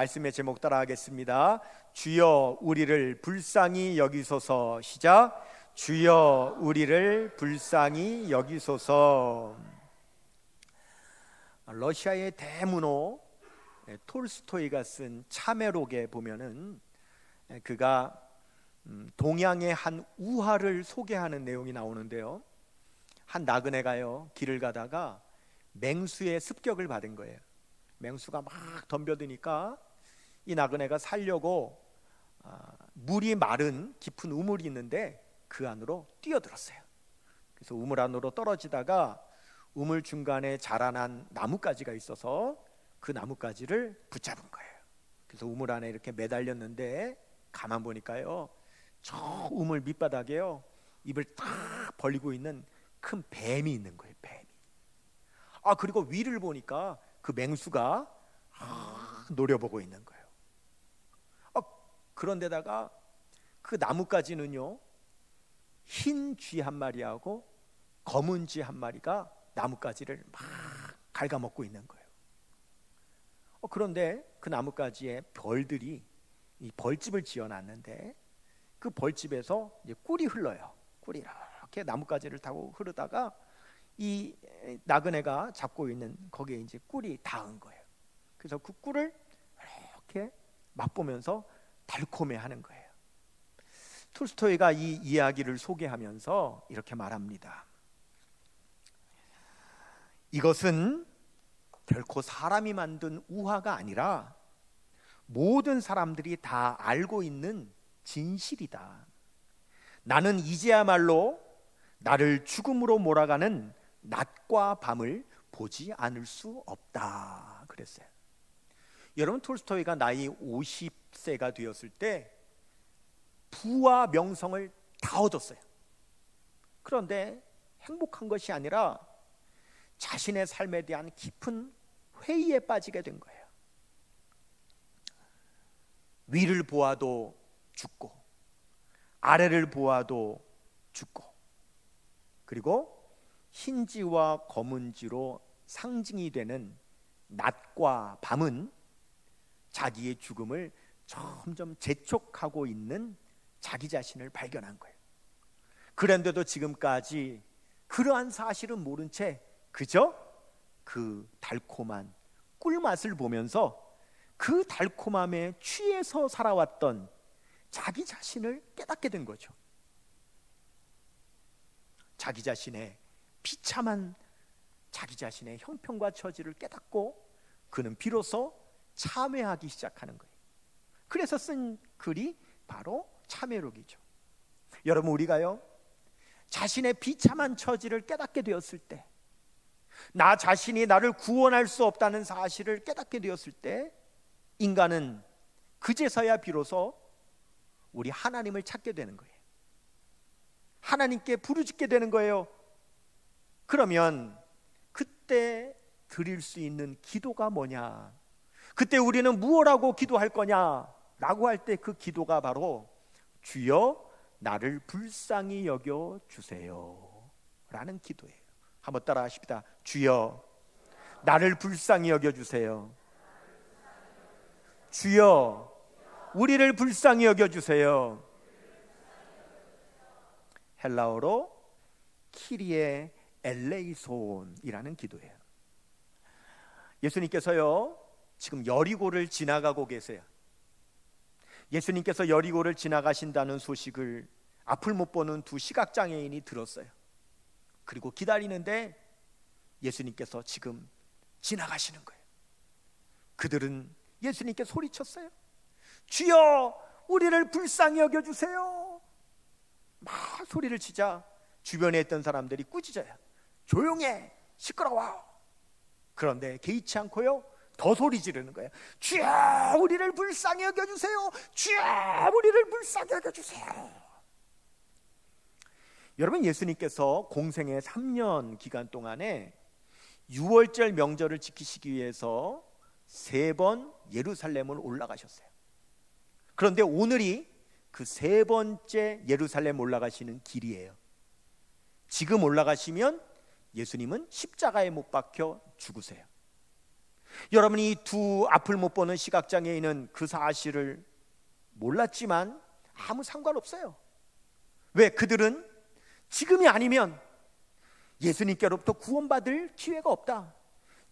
말씀의 제목 따라하겠습니다. 주여 우리를 불쌍히 여기소서. 시작. 주여 우리를 불쌍히 여기소서. 러시아의 대문호 톨스토이가 쓴 참회록에 보면은 그가 동양의 한 우화를 소개하는 내용이 나오는데요, 한 나그네가요 길을 가다가 맹수의 습격을 받은 거예요. 맹수가 막 덤벼드니까 이 나그네가 살려고 물이 마른 깊은 우물이 있는데 그 안으로 뛰어들었어요. 그래서 우물 안으로 떨어지다가 우물 중간에 자라난 나뭇가지가 있어서 그 나뭇가지를 붙잡은 거예요. 그래서 우물 안에 이렇게 매달렸는데 가만 보니까요, 저 우물 밑바닥에요 입을 딱 벌리고 있는 큰 뱀이 있는 거예요. 뱀이. 그리고 위를 보니까 그 맹수가 노려보고 있는 거예요. 그런데다가 그 나뭇가지는요, 흰 쥐 한 마리하고 검은 쥐 한 마리가 나뭇가지를 막 갉아먹고 있는 거예요. 그런데 그 나뭇가지에 벌들이 이 벌집을 지어놨는데 그 벌집에서 이제 꿀이 흘러요. 꿀이 이렇게 나뭇가지를 타고 흐르다가 이 나그네가 잡고 있는 거기에 이제 꿀이 닿은 거예요. 그래서 그 꿀을 이렇게 맛보면서 달콤해하는 거예요. 톨스토이가 이 이야기를 소개하면서 이렇게 말합니다. 이것은 결코 사람이 만든 우화가 아니라 모든 사람들이 다 알고 있는 진실이다. 나는 이제야말로 나를 죽음으로 몰아가는 낮과 밤을 보지 않을 수 없다 그랬어요. 여러분, 톨스토이가 나이 50세가 되었을 때 부와 명성을 다 얻었어요. 그런데 행복한 것이 아니라 자신의 삶에 대한 깊은 회의에 빠지게 된 거예요. 위를 보아도 죽고 아래를 보아도 죽고, 그리고 흰지와 검은지로 상징이 되는 낮과 밤은 자기의 죽음을 점점 재촉하고 있는 자기 자신을 발견한 거예요. 그런데도 지금까지 그러한 사실은 모른 채 그저 그 달콤한 꿀맛을 보면서 그 달콤함에 취해서 살아왔던 자기 자신을 깨닫게 된 거죠. 자기 자신의 비참한 자기 자신의 형편과 처지를 깨닫고 그는 비로소 참회하기 시작하는 거예요. 그래서 쓴 글이 바로 참회록이죠. 여러분, 우리가요 자신의 비참한 처지를 깨닫게 되었을 때, 나 자신이 나를 구원할 수 없다는 사실을 깨닫게 되었을 때, 인간은 그제서야 비로소 우리 하나님을 찾게 되는 거예요. 하나님께 부르짖게 되는 거예요. 그러면 그때 드릴 수 있는 기도가 뭐냐, 그때 우리는 무엇라고 기도할 거냐 라고 할 때 그 기도가 바로 주여 나를 불쌍히 여겨 주세요 라는 기도예요. 한번 따라 하십시다. 주여 나를 불쌍히 여겨 주세요. 주여 우리를 불쌍히 여겨 주세요. 헬라어로 키리에 엘레이손이라는 기도예요. 예수님께서요 지금 여리고를 지나가고 계세요. 예수님께서 여리고를 지나가신다는 소식을 앞을 못 보는 두 시각장애인이 들었어요. 그리고 기다리는데 예수님께서 지금 지나가시는 거예요. 그들은 예수님께 소리쳤어요. 주여 우리를 불쌍히 여겨주세요. 막 소리를 치자 주변에 있던 사람들이 꾸짖어요. 조용해, 시끄러워. 그런데 개의치 않고요 더 소리 지르는 거예요. 주여 우리를 불쌍히 여겨주세요. 주여 우리를 불쌍히 여겨주세요. 여러분, 예수님께서 공생의 3년 기간 동안에 유월절 명절을 지키시기 위해서 3번 예루살렘을 올라가셨어요. 그런데 오늘이 그 3번째 예루살렘 올라가시는 길이에요. 지금 올라가시면 예수님은 십자가에 못 박혀 죽으세요. 여러분이 이 두 앞을 못 보는 시각장애인은 그 사실을 몰랐지만 아무 상관없어요. 왜? 그들은 지금이 아니면 예수님께로부터 구원받을 기회가 없다.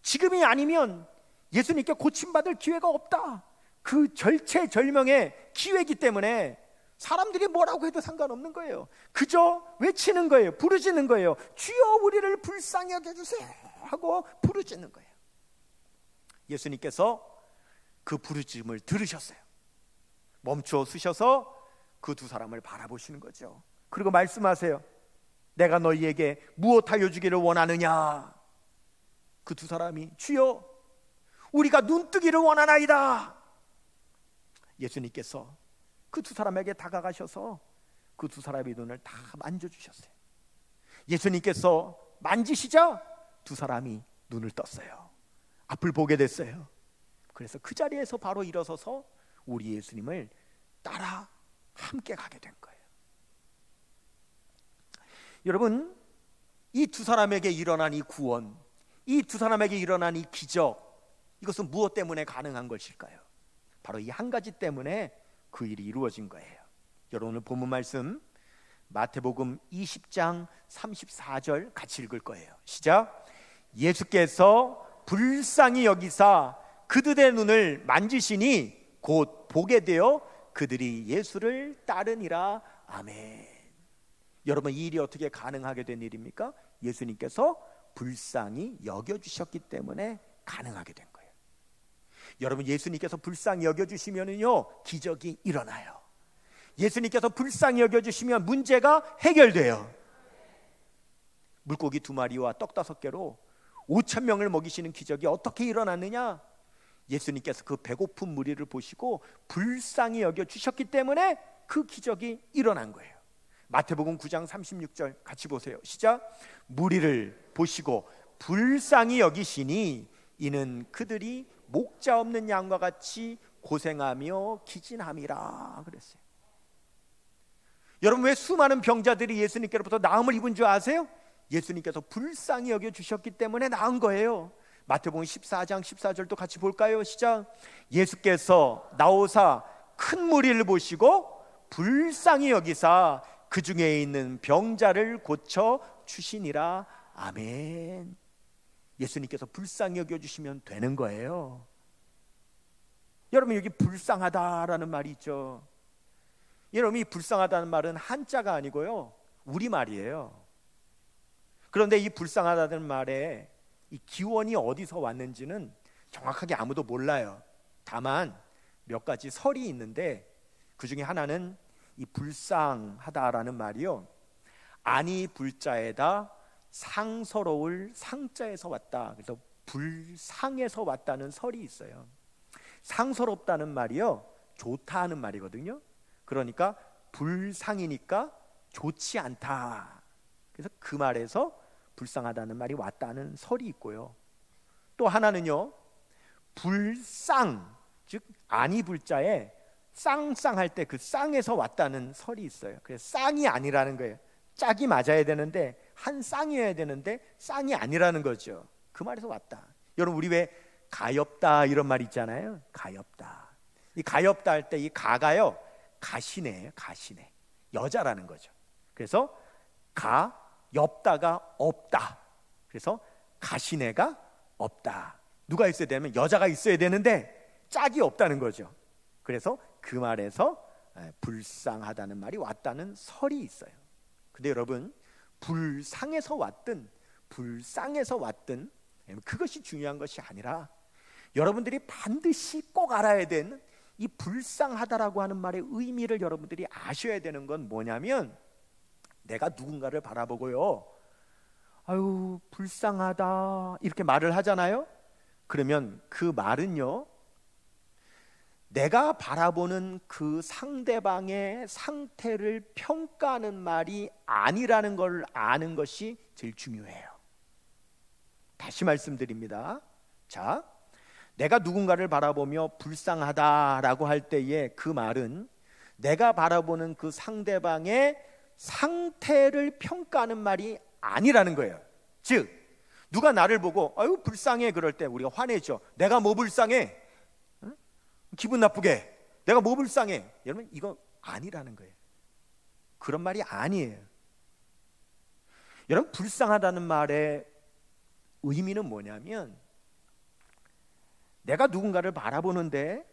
지금이 아니면 예수님께 고침받을 기회가 없다. 그 절체절명의 기회이기 때문에 사람들이 뭐라고 해도 상관없는 거예요. 그저 외치는 거예요. 부르짖는 거예요. 주여 우리를 불쌍히 여겨주세요 하고 부르짖는 거예요. 예수님께서 그 부르짖음을 들으셨어요. 멈춰 서셔서 그 두 사람을 바라보시는 거죠. 그리고 말씀하세요. 내가 너희에게 무엇하여 주기를 원하느냐? 그 두 사람이 주여 우리가 눈뜨기를 원하나이다. 예수님께서 그 두 사람에게 다가가셔서 그 두 사람의 눈을 다 만져주셨어요. 예수님께서 만지시자 두 사람이 눈을 떴어요. 앞을 보게 됐어요. 그래서 그 자리에서 바로 일어서서 우리 예수님을 따라 함께 가게 된 거예요. 여러분, 이 두 사람에게 일어난 이 구원, 이 두 사람에게 일어난 이 기적, 이것은 무엇 때문에 가능한 것일까요? 바로 이 한 가지 때문에 그 일이 이루어진 거예요. 여러분, 오늘 본문 말씀 마태복음 20장 34절 같이 읽을 거예요. 시작. 예수께서 불쌍히 여기사 그들의 눈을 만지시니 곧 보게 되어 그들이 예수를 따르니라. 아멘. 여러분, 이 일이 어떻게 가능하게 된 일입니까? 예수님께서 불쌍히 여겨주셨기 때문에 가능하게 된 거예요. 여러분, 예수님께서 불쌍히 여겨주시면은요 기적이 일어나요. 예수님께서 불쌍히 여겨주시면 문제가 해결돼요. 물고기 2마리와 떡 5개로 5,000명을 먹이시는 기적이 어떻게 일어났느냐? 예수님께서 그 배고픈 무리를 보시고 불쌍히 여겨주셨기 때문에 그 기적이 일어난 거예요. 마태복음 9장 36절 같이 보세요. 시작. 무리를 보시고 불쌍히 여기시니 이는 그들이 목자 없는 양과 같이 고생하며 기진함이라 그랬어요. 여러분, 왜 수많은 병자들이 예수님께로부터 나음을 입은 줄 아세요? 예수님께서 불쌍히 여겨주셨기 때문에 나은 거예요. 마태복음 14장 14절도 같이 볼까요? 시작. 예수께서 나오사 큰 무리를 보시고 불쌍히 여기사 그 중에 있는 병자를 고쳐 주시니라. 아멘. 예수님께서 불쌍히 여겨주시면 되는 거예요. 여러분, 여기 불쌍하다라는 말이 있죠. 여러분, 이 불쌍하다는 말은 한자가 아니고요 우리말이에요. 그런데 이 불쌍하다는 말에 이 기원이 어디서 왔는지는 정확하게 아무도 몰라요. 다만 몇 가지 설이 있는데 그 중에 하나는 이 불쌍하다라는 말이요, 아니 불자에다 상서로울 상자에서 왔다. 그래서 불상에서 왔다는 설이 있어요. 상서롭다는 말이요 좋다 하는 말이거든요. 그러니까 불상이니까 좋지 않다. 그래서 그 말에서 불쌍하다는 말이 왔다는 설이 있고요. 또 하나는요, 불쌍, 즉 아니 불자에 쌍쌍할 때 그 쌍에서 왔다는 설이 있어요. 그래서 쌍이 아니라는 거예요. 짝이 맞아야 되는데 한 쌍이어야 되는데 쌍이 아니라는 거죠. 그 말에서 왔다. 여러분, 우리 왜 가엾다 이런 말 있잖아요. 가엾다. 이 가엾다 할 때 이 가가요 가시네예요. 가시네. 여자라는 거죠. 그래서 가엾다가 없다. 그래서 가시네가 없다. 누가 있어야 되면 여자가 있어야 되는데 짝이 없다는 거죠. 그래서 그 말에서 불쌍하다는 말이 왔다는 설이 있어요. 근데 여러분, 불상에서 왔든 불쌍에서 왔든 그것이 중요한 것이 아니라 여러분들이 반드시 꼭 알아야 되는 이 불쌍하다라고 하는 말의 의미를 여러분들이 아셔야 되는 건 뭐냐면, 내가 누군가를 바라보고요, 아유 불쌍하다 이렇게 말을 하잖아요. 그러면 그 말은요, 내가 바라보는 그 상대방의 상태를 평가하는 말이 아니라는 걸 아는 것이 제일 중요해요. 다시 말씀드립니다. 자, 내가 누군가를 바라보며 불쌍하다라고 할 때에 그 말은 내가 바라보는 그 상대방의 상태를 평가하는 말이 아니라는 거예요. 즉, 누가 나를 보고 아유 불쌍해 그럴 때 우리가 화내죠. 내가 뭐 불쌍해? 응? 기분 나쁘게 내가 뭐 불쌍해? 여러분 이거 아니라는 거예요. 그런 말이 아니에요. 여러분 불쌍하다는 말의 의미는 뭐냐면 내가 누군가를 바라보는데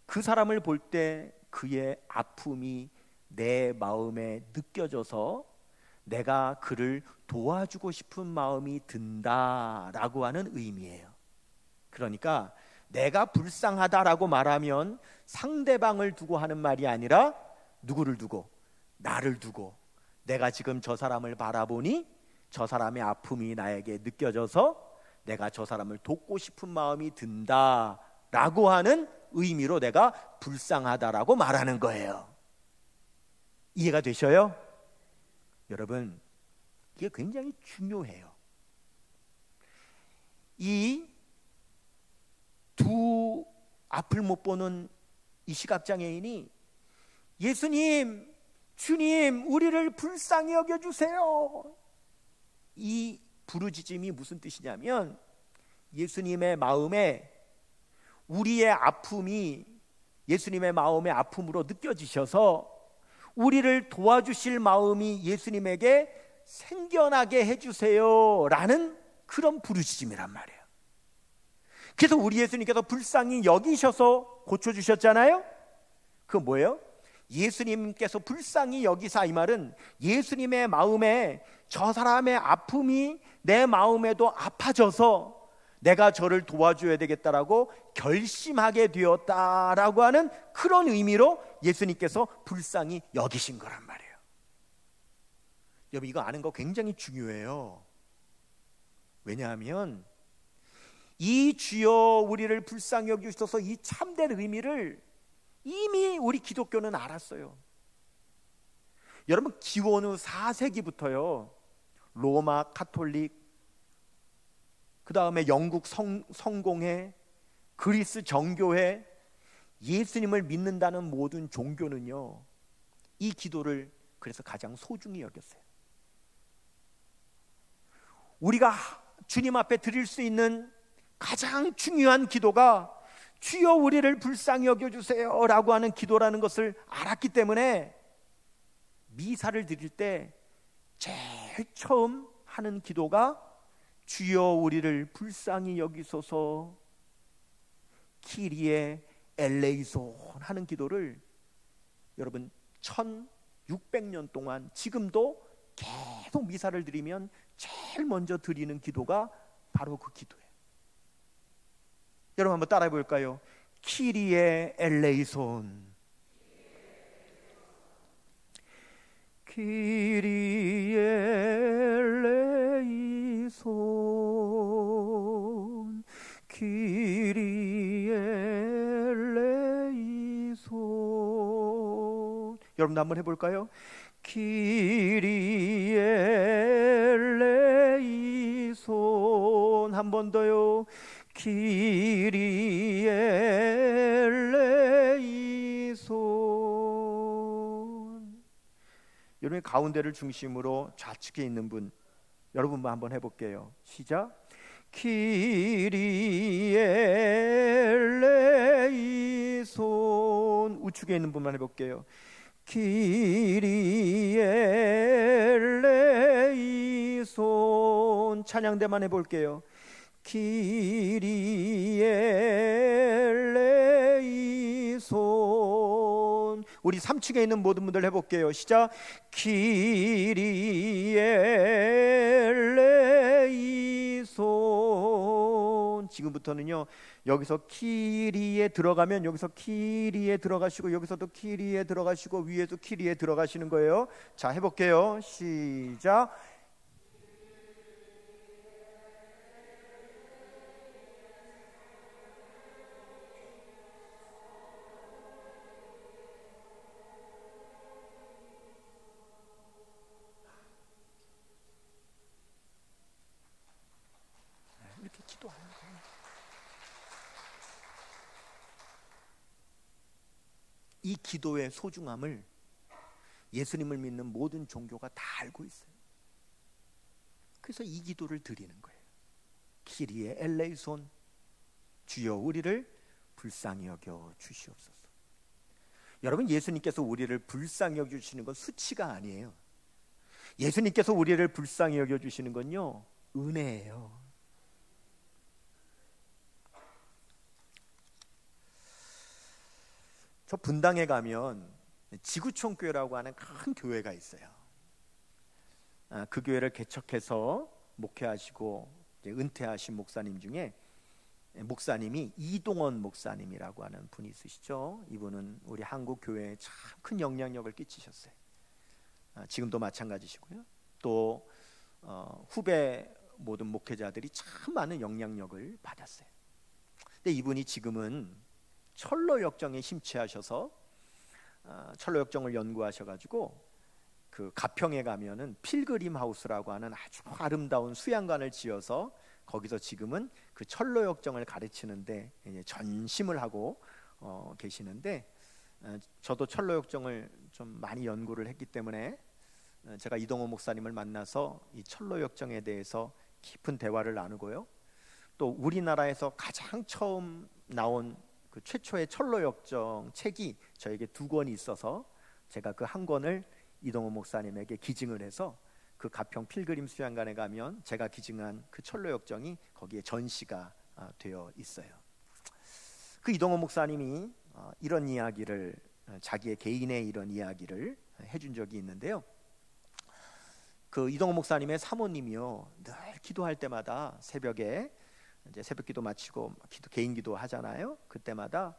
그 사람을 볼 때 그의 아픔이 내 마음에 느껴져서 내가 그를 도와주고 싶은 마음이 든다라고 하는 의미예요. 그러니까 내가 불쌍하다라고 말하면 상대방을 두고 하는 말이 아니라 누구를 두고? 나를 두고 내가 지금 저 사람을 바라보니 저 사람의 아픔이 나에게 느껴져서 내가 저 사람을 돕고 싶은 마음이 든다라고 하는 의미로 내가 불쌍하다라고 말하는 거예요. 이해가 되셔요? 여러분 이게 굉장히 중요해요. 이 두 앞을 못 보는 이 시각장애인이 예수님, 주님, 우리를 불쌍히 여겨주세요. 이 부르짖음이 무슨 뜻이냐면 예수님의 마음에 우리의 아픔이 예수님의 마음의 아픔으로 느껴지셔서 우리를 도와주실 마음이 예수님에게 생겨나게 해주세요 라는 그런 부르짖음이란 말이에요. 그래서 우리 예수님께서 불쌍히 여기셔서 고쳐주셨잖아요. 그건 뭐예요? 예수님께서 불쌍히 여기사, 이 말은 예수님의 마음에 저 사람의 아픔이 내 마음에도 아파져서 내가 저를 도와줘야 되겠다라고 결심하게 되었다라고 하는 그런 의미로 예수님께서 불쌍히 여기신 거란 말이에요. 여러분 이거 아는 거 굉장히 중요해요. 왜냐하면 이 주여 우리를 불쌍히 여기셔서 이 참된 의미를 이미 우리 기독교는 알았어요. 여러분 기원 후 4세기부터요 로마 카톨릭, 그 다음에 영국 성공회, 그리스 정교회, 예수님을 믿는다는 모든 종교는요 이 기도를 그래서 가장 소중히 여겼어요. 우리가 주님 앞에 드릴 수 있는 가장 중요한 기도가 주여 우리를 불쌍히 여겨주세요 라고 하는 기도라는 것을 알았기 때문에 미사를 드릴 때 제일 처음 하는 기도가 주여 우리를 불쌍히 여기소서 키리에 엘레이손 하는 기도를 여러분 1600년 동안 지금도 계속 미사를 드리면 제일 먼저 드리는 기도가 바로 그 기도예요. 여러분 한번 따라해 볼까요? 키리에 엘레이손, 키리에 엘레이손, 키리에 엘레이손. 여러분 한번 해볼까요? 키리에 엘레이손. 한 번 더요. 키리에 엘레이손. 여러분의 가운데를 중심으로 좌측에 있는 분, 여러분만 한번 해볼게요. 시작. 키리에 엘레이손. 우측에 있는 분만 해볼게요. 키리에 엘레이손. 찬양대만 해볼게요. 키리에 엘레이손. 우리 3층에 있는 모든 분들 해볼게요. 시작. 키리에 엘레이손. 지금부터는요 여기서 키리에 들어가면 여기서 키리에 들어가시고 여기서도 키리에 들어가시고 위에도 키리에 들어가시는 거예요. 자 해볼게요. 시작. 이렇게 기도하는 거예요. 이 기도의 소중함을 예수님을 믿는 모든 종교가 다 알고 있어요. 그래서 이 기도를 드리는 거예요. 키리에 엘레이손, 주여 우리를 불쌍히 여겨 주시옵소서. 여러분, 예수님께서 우리를 불쌍히 여겨 주시는 건 수치가 아니에요. 예수님께서 우리를 불쌍히 여겨 주시는 건요, 은혜예요. 저 분당에 가면 지구촌 교회라고 하는 큰 교회가 있어요. 그 교회를 개척해서 목회하시고 은퇴하신 목사님 중에 목사님이 이동원 목사님이라고 하는 분이 있으시죠. 이분은 우리 한국 교회에 참 큰 영향력을 끼치셨어요. 지금도 마찬가지시고요. 또 후배 모든 목회자들이 참 많은 영향력을 받았어요. 근데 이분이 지금은 철로역정에 심취하셔서 철로역정을 연구하셔가지고 그 가평에 가면은 필그림 하우스라고 하는 아주 아름다운 수양관을 지어서 거기서 지금은 그 철로역정을 가르치는데 이제 전심을 하고 계시는데, 저도 철로역정을 좀 많이 연구를 했기 때문에 제가 이동호 목사님을 만나서 이 철로역정에 대해서 깊은 대화를 나누고요. 또 우리나라에서 가장 처음 나온 그 최초의 철로역정 책이 저에게 2권이 있어서 제가 그 한 권을 이동호 목사님에게 기증을 해서 그 가평 필그림 수양관에 가면 제가 기증한 그 철로역정이 거기에 전시가 되어 있어요. 그 이동호 목사님이 이런 이야기를, 자기의 개인의 이런 이야기를 해준 적이 있는데요. 그 이동호 목사님의 사모님이요, 늘 기도할 때마다 새벽에 이제 새벽기도 마치고 개인 기도 하잖아요. 그때마다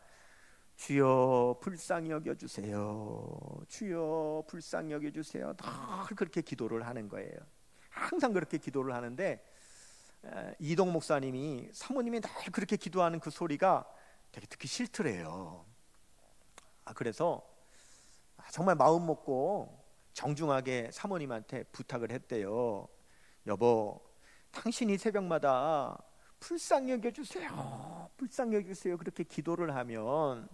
주여 불쌍히 여겨주세요, 주여 불쌍히 여겨주세요, 늘 그렇게 기도를 하는 거예요. 항상 그렇게 기도를 하는데 이동 목사님이 사모님이 늘 그렇게 기도하는 그 소리가 되게 듣기 싫더래요. 그래서 정말 마음 먹고 정중하게 사모님한테 부탁을 했대요. 여보, 당신이 새벽마다 불쌍히 여겨주세요, 불쌍히 여겨주세요 그렇게 기도를 하면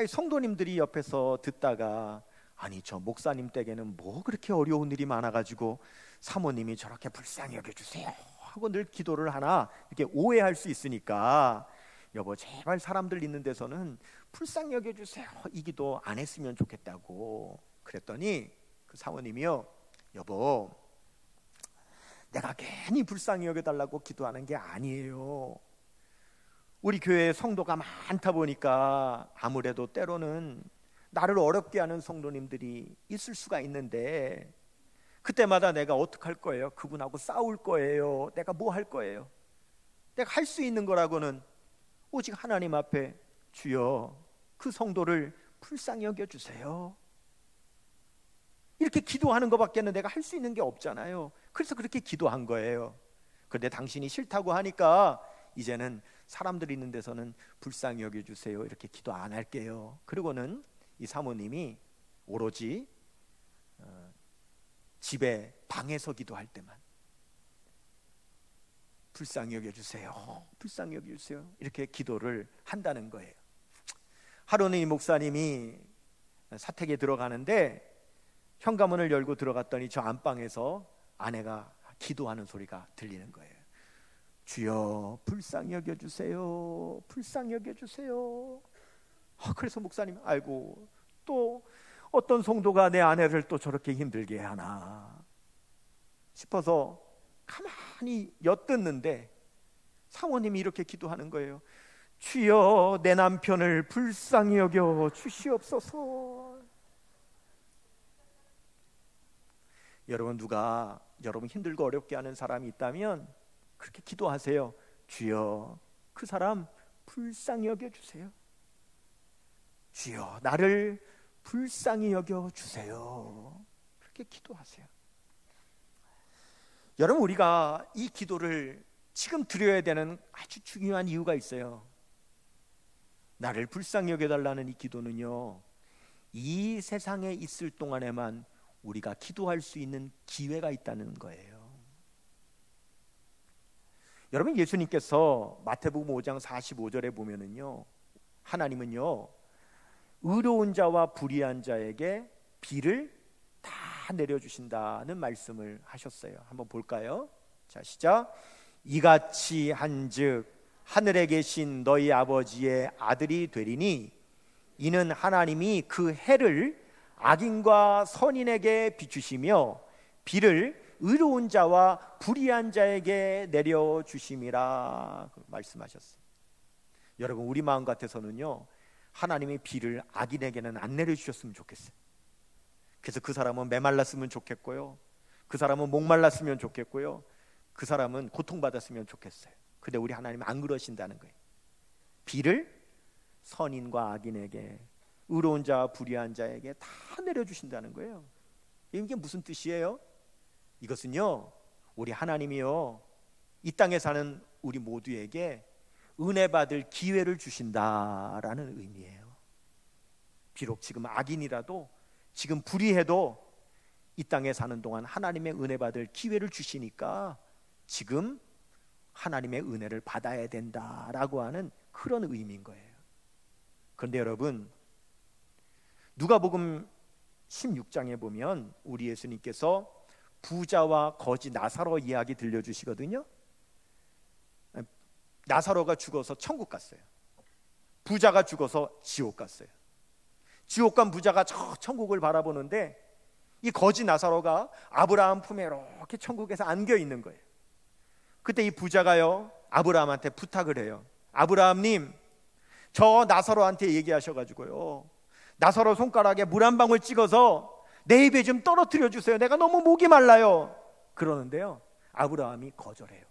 성도님들이 옆에서 듣다가 아니 저 목사님 댁에는 뭐 그렇게 어려운 일이 많아가지고 사모님이 저렇게 불쌍히 여겨주세요 하고 늘 기도를 하나 이렇게 오해할 수 있으니까 여보 제발 사람들 있는 데서는 불쌍히 여겨주세요 이 기도 안 했으면 좋겠다고 그랬더니 그 사모님이요, 여보 내가 괜히 불쌍히 여겨달라고 기도하는 게 아니에요. 우리 교회에 성도가 많다 보니까 아무래도 때로는 나를 어렵게 하는 성도님들이 있을 수가 있는데 그때마다 내가 어떡할 거예요? 그분하고 싸울 거예요? 내가 뭐 할 거예요? 내가 할 수 있는 거라고는 오직 하나님 앞에 주여 그 성도를 불쌍히 여겨주세요 이렇게 기도하는 것밖에는 내가 할 수 있는 게 없잖아요. 그래서 그렇게 기도한 거예요. 그런데 당신이 싫다고 하니까 이제는 사람들이 있는 데서는 불쌍히 여겨주세요 이렇게 기도 안 할게요. 그리고는 이 사모님이 오로지 집에 방에서 기도할 때만 불쌍히 여겨주세요, 불쌍히 여겨주세요 이렇게 기도를 한다는 거예요. 하루는 이 목사님이 사택에 들어가는데 현관문을 열고 들어갔더니 저 안방에서 아내가 기도하는 소리가 들리는 거예요. 주여 불쌍히 여겨주세요, 불쌍히 여겨주세요. 그래서 목사님 아이고 또 어떤 성도가 내 아내를 또 저렇게 힘들게 하나 싶어서 가만히 엿듣는데 사모님이 이렇게 기도하는 거예요. 주여 내 남편을 불쌍히 여겨 주시옵소서. 여러분 누가 여러분 힘들고 어렵게 하는 사람이 있다면 그렇게 기도하세요. 주여 그 사람 불쌍히 여겨주세요. 주여 나를 불쌍히 여겨주세요. 그렇게 기도하세요. 여러분 우리가 이 기도를 지금 드려야 되는 아주 중요한 이유가 있어요. 나를 불쌍히 여겨달라는 이 기도는요 이 세상에 있을 동안에만 우리가 기도할 수 있는 기회가 있다는 거예요. 여러분 예수님께서 마태복음 5장 45절에 보면은요 하나님은요 의로운 자와 불의한 자에게 비를 다 내려주신다는 말씀을 하셨어요. 한번 볼까요? 자, 시작. 이같이 한즉 하늘에 계신 너희 아버지의 아들이 되리니 이는 하나님이 그 해를 악인과 선인에게 비추시며 비를 의로운 자와 불의한 자에게 내려주심이라 말씀하셨어요. 여러분, 우리 마음 같아서는요, 하나님의 비를 악인에게는 안 내려주셨으면 좋겠어요. 그래서 그 사람은 메말랐으면 좋겠고요, 그 사람은 목말랐으면 좋겠고요, 그 사람은 고통받았으면 좋겠어요. 근데 우리 하나님은 안 그러신다는 거예요. 비를 선인과 악인에게, 의로운 자와 불의한 자에게 다 내려주신다는 거예요. 이게 무슨 뜻이에요? 이것은요, 우리 하나님이요, 이 땅에 사는 우리 모두에게 은혜 받을 기회를 주신다라는 의미예요. 비록 지금 악인이라도, 지금 불의해도 이 땅에 사는 동안 하나님의 은혜 받을 기회를 주시니까 지금 하나님의 은혜를 받아야 된다라고 하는 그런 의미인 거예요. 그런데 여러분, 누가복음 16장에 보면 우리 예수님께서 부자와 거지 나사로 이야기 들려주시거든요. 나사로가 죽어서 천국 갔어요. 부자가 죽어서 지옥 갔어요. 지옥 간 부자가 저 천국을 바라보는데 이 거지 나사로가 아브라함 품에 이렇게 천국에서 안겨 있는 거예요. 그때 이 부자가요, 아브라함한테 부탁을 해요. 아브라함님, 저 나사로한테 얘기하셔가지고요, 나사로 손가락에 물 한 방울 찍어서 내 입에 좀 떨어뜨려 주세요. 내가 너무 목이 말라요. 그러는데요, 아브라함이 거절해요.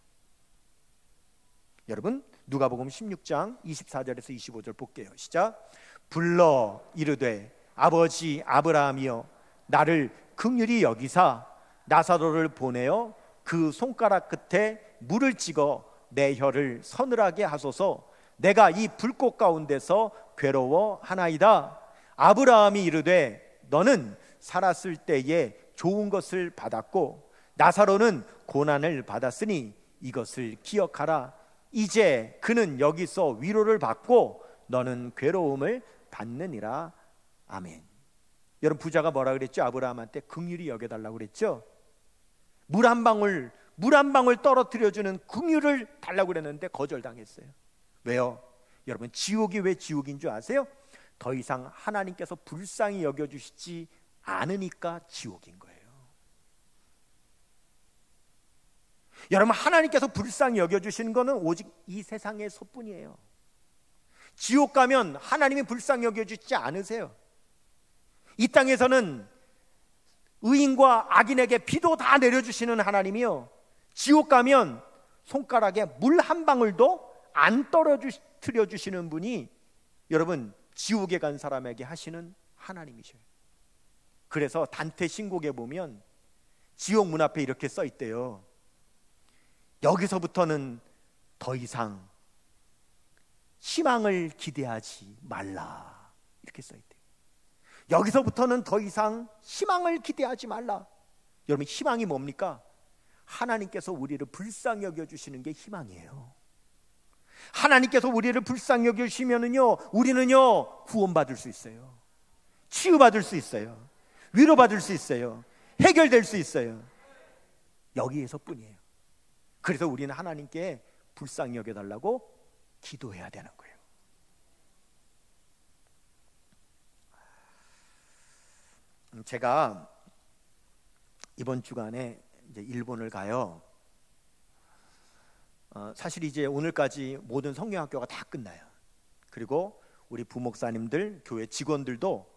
여러분, 누가복음 16장 24절에서 25절 볼게요. 시작. 불러 이르되 아버지 아브라함이여, 나를 긍휼히 여기사 나사로를 보내어 그 손가락 끝에 물을 찍어 내 혀를 서늘하게 하소서. 내가 이 불꽃 가운데서 괴로워하나이다. 아브라함이 이르되 너는 살았을 때에 좋은 것을 받았고 나사로는 고난을 받았으니 이것을 기억하라. 이제 그는 여기서 위로를 받고 너는 괴로움을 받느니라. 아멘. 여러분, 부자가 뭐라 그랬죠? 아브라함한테 긍휼히 여겨달라고 그랬죠? 물 한 방울 떨어뜨려주는 긍휼을 달라고 그랬는데 거절당했어요. 왜요? 여러분, 지옥이 왜 지옥인 줄 아세요? 더 이상 하나님께서 불쌍히 여겨주시지 않으니까 지옥인 거예요. 여러분, 하나님께서 불쌍히 여겨주시는 것은 오직 이 세상의 소뿐이에요. 지옥 가면 하나님이 불쌍히 여겨주지 않으세요. 이 땅에서는 의인과 악인에게 비도 다 내려주시는 하나님이요, 지옥 가면 손가락에 물 한 방울도 안 떨어뜨려 주시는 분이 여러분, 지옥에 간 사람에게 하시는 하나님이셔요. 그래서 단테 신곡에 보면 지옥 문 앞에 이렇게 써 있대요. 여기서부터는 더 이상 희망을 기대하지 말라, 이렇게 써 있대요. 여기서부터는 더 이상 희망을 기대하지 말라. 여러분, 희망이 뭡니까? 하나님께서 우리를 불쌍히 여겨주시는 게 희망이에요. 하나님께서 우리를 불쌍히 여겨주시면은요, 우리는요 구원받을 수 있어요. 치유받을 수 있어요. 위로받을 수 있어요. 해결될 수 있어요. 여기에서 뿐이에요. 그래서 우리는 하나님께 불쌍히 여겨달라고 기도해야 되는 거예요. 제가 이번 주간에 이제 일본을 가요. 사실 이제 오늘까지 모든 성경학교가 다 끝나요. 그리고 우리 부목사님들, 교회 직원들도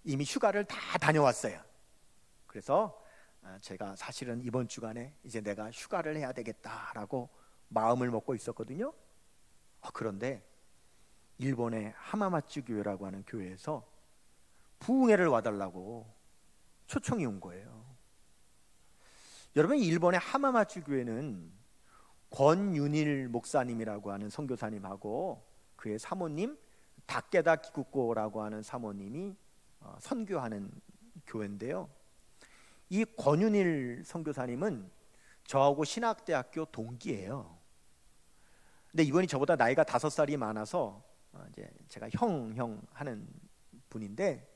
이미 휴가를 다 다녀왔어요. 그래서 제가 사실은 이번 주간에 이제 내가 휴가를 해야 되겠다라고 마음을 먹고 있었거든요. 그런데 일본의 하마마츠 교회라고 하는 교회에서 부흥회를 와달라고 초청이 온 거예요. 여러분, 일본의 하마마츠 교회는 권윤일 목사님이라고 하는 선교사님하고 그의 사모님 다케다 기쿠코라고 하는 사모님이 선교하는 교회인데요. 이 권윤일 선교사님은 저하고 신학대학교 동기예요. 근데 이분이 저보다 나이가 5살이 많아서 이제 제가 형 하는 분인데,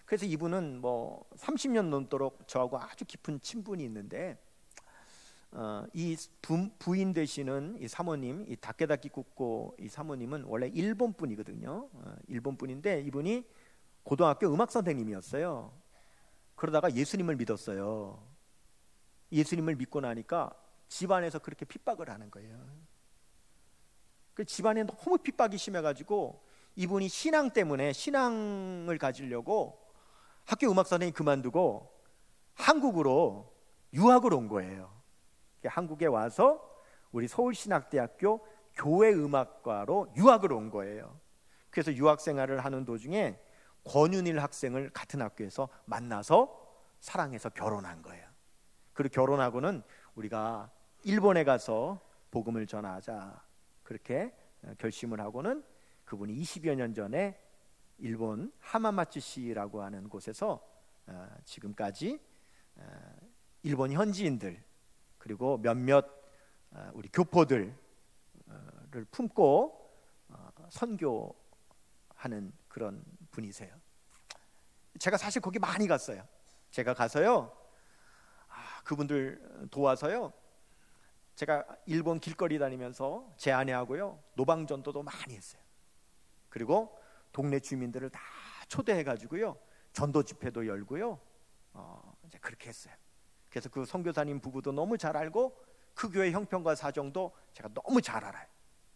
그래서 이분은 뭐 30년 넘도록 저하고 아주 깊은 친분이 있는데, 이 부인 되시는 이 사모님, 이 다케다키 쿠코 이 사모님은 원래 일본 분이거든요. 일본 분인데 이분이 고등학교 음악 선생님이었어요. 그러다가 예수님을 믿었어요. 예수님을 믿고 나니까 집안에서 그렇게 핍박을 하는 거예요. 그 집안에 너무 핍박이 심해가지고 이분이 신앙 때문에 신앙을 가지려고 학교 음악 선생님 그만두고 한국으로 유학을 온 거예요. 한국에 와서 우리 서울신학대학교 교회음악과로 유학을 온 거예요. 그래서 유학 생활을 하는 도중에 권윤일 학생을 같은 학교에서 만나서 사랑해서 결혼한 거예요. 그리고 결혼하고는 우리가 일본에 가서 복음을 전하자 그렇게 결심을 하고는 그분이 20여 년 전에 일본 하마마츠시라고 하는 곳에서 지금까지 일본 현지인들 그리고 몇몇 우리 교포들을 품고 선교하는 그런 분이세요. 제가 사실 거기 많이 갔어요. 제가 가서요 그분들 도와서요 제가 일본 길거리 다니면서 제 아내하고요 노방전도도 많이 했어요. 그리고 동네 주민들을 다 초대해가지고요 전도 집회도 열고요 이제 그렇게 했어요. 그래서 그 선교사님 부부도 너무 잘 알고 그 교회 형편과 사정도 제가 너무 잘 알아요.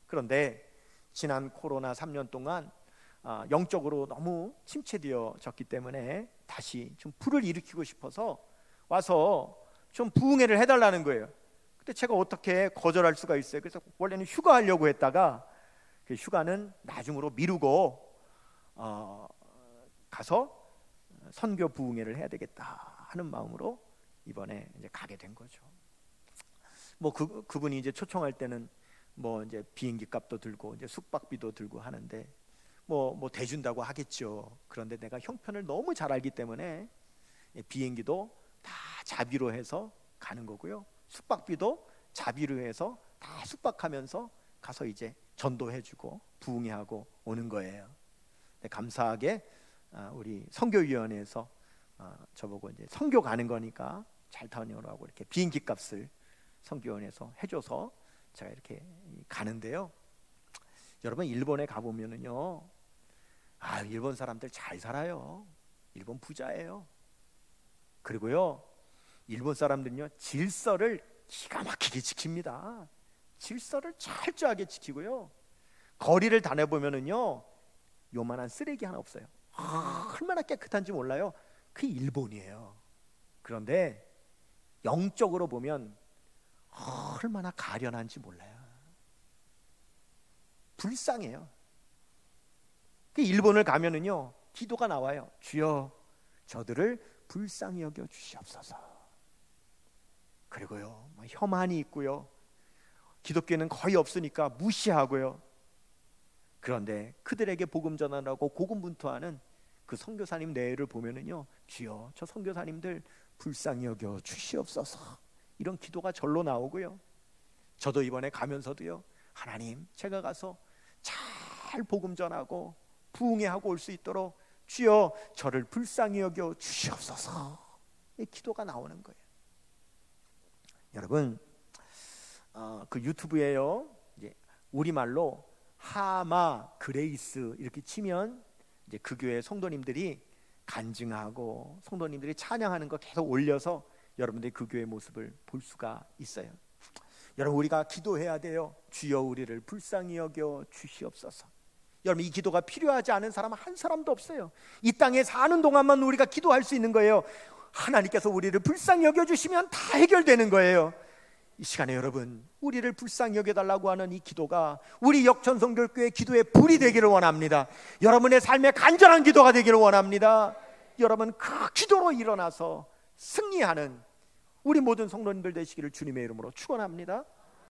그런데 지난 코로나 3년 동안 영적으로 너무 침체되어졌기 때문에 다시 좀 불을 일으키고 싶어서 와서 좀 부흥회를 해달라는 거예요. 근데 제가 어떻게 거절할 수가 있어요. 그래서 원래는 휴가하려고 했다가 그 휴가는 나중으로 미루고 가서 선교 부흥회를 해야 되겠다 하는 마음으로 이번에 이제 가게 된 거죠. 뭐 그분이 이제 초청할 때는 뭐 이제 비행기 값도 들고 이제 숙박비도 들고 하는데 뭐 대준다고 하겠죠. 그런데 내가 형편을 너무 잘 알기 때문에 비행기도 다 자비로 해서 가는 거고요. 숙박비도 자비로 해서 다 숙박하면서 가서 이제 전도해주고 부흥회하고 오는 거예요. 감사하게 우리 선교위원회에서 저보고 이제 선교 가는 거니까 잘 다녀오라고 이렇게 비행기 값을 선교위원회에서 해줘서 제가 이렇게 가는데요. 여러분 일본에 가보면은요, 일본 사람들 잘 살아요. 일본 부자예요. 그리고요, 일본 사람들은요 질서를 기가 막히게 지킵니다. 질서를 철저하게 지키고요. 거리를 다녀보면은요, 요만한 쓰레기 하나 없어요. 얼마나 깨끗한지 몰라요. 그게 일본이에요. 그런데 영적으로 보면 얼마나 가련한지 몰라요. 불쌍해요. 그 일본을 가면은요 기도가 나와요. 주여 저들을 불쌍히 여겨 주시옵소서. 그리고요 혐한이 있고요 기독교는 거의 없으니까 무시하고요. 그런데 그들에게 복음 전하라고 고군분투하는 그 선교사님 내외를 보면은요, 주여 저 선교사님들 불쌍히 여겨 주시옵소서, 이런 기도가 절로 나오고요. 저도 이번에 가면서도요, 하나님 제가 가서 잘 복음 전하고 부흥회하고 올 수 있도록 주여 저를 불쌍히 여겨 주시옵소서, 이 기도가 나오는 거예요. 여러분 그 유튜브에요 이제 우리말로 하마 그레이스 이렇게 치면 이제 그 교회 성도님들이 간증하고 성도님들이 찬양하는 거 계속 올려서 여러분들이 그 교회의 모습을 볼 수가 있어요. 여러분 우리가 기도해야 돼요. 주여 우리를 불쌍히 여겨 주시옵소서. 여러분 이 기도가 필요하지 않은 사람 한 사람도 없어요. 이 땅에 사는 동안만 우리가 기도할 수 있는 거예요. 하나님께서 우리를 불쌍히 여겨주시면 다 해결되는 거예요. 이 시간에 여러분 우리를 불쌍히 여겨달라고 하는 이 기도가 우리 역천성결교회 기도의 불이 되기를 원합니다. 여러분의 삶의 간절한 기도가 되기를 원합니다. 여러분 그 기도로 일어나서 승리하는 우리 모든 성도님들 되시기를 주님의 이름으로 축원합니다.